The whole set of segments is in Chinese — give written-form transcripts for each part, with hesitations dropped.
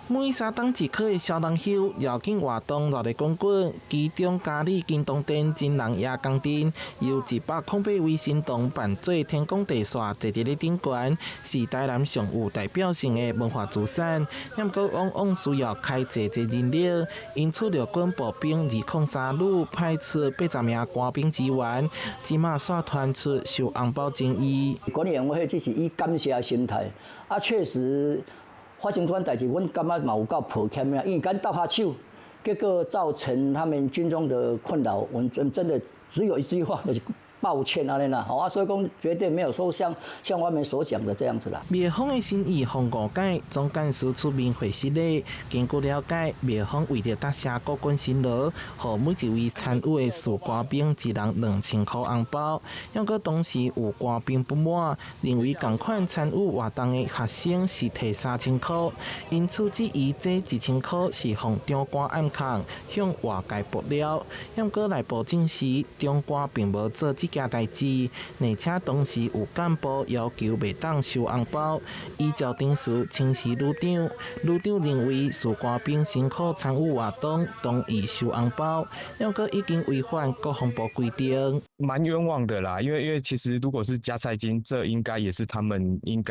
每3檔1顆的小人秀，繞境活動熱烈滾滾，其中嘉義金東店真人夜工程由108位神童辦做天公地煞，坐佇咧頂懸，是台南上有代表性的文化資產。不過往往需要開濟人力，因此遼軍步兵203旅派出80名官兵支援，即馬煞傳出收紅包爭議。管理員會只是以感謝的心態，確實。發生這款代志，阮感覺嘛有夠抱歉呀，因為敢倒下手，結果造成他們軍中的困擾。我們真的只有一句話，就是抱歉啊，那好啊，所以講絕對沒有說像外面所講的這樣子啦。滅方的心意互誤解，總幹事出面回釋咧。經過了解，滅方為了答謝國軍辛勞，予每一位參與的士官兵一人2000塊紅包。不過當時有官兵不滿，認為同款參與活動的學生是提3000塊，因此質疑這1000塊是向長官暗崁，向外界爆料。不過來報證時，長官並無做這件代志，而且當時有幹部要求袂當收紅包，依照定數請示旅長。旅長認為士官兵辛苦參與活動，同意收紅包，不過已經違反國防部規定。蠻冤枉的啦，因為其實如果是加菜金，這應該也是他們應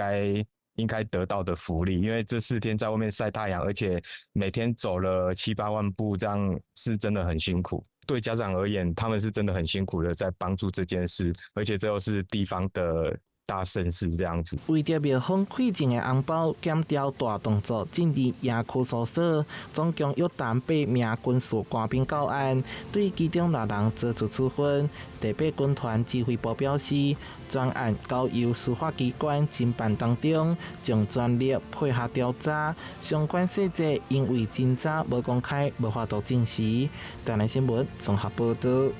該得到的福利，因為這4天在外面曬太陽，而且每天走了7-8萬步，這樣是真的很辛苦。對家長而言，他們是真的很辛苦的在幫助這件事，而且這又是地方的大盛事這樣子。為着滅方饋贈的紅包檢調大動作，進入野區搜索，總共約談8名軍事官兵到案，對其中6人做出處分。第8軍團指揮部表示，專案交由司法機關偵辦當中，將全力配合調查，相關細節因為偵查無公開，無法度證實。台南新聞綜合報道。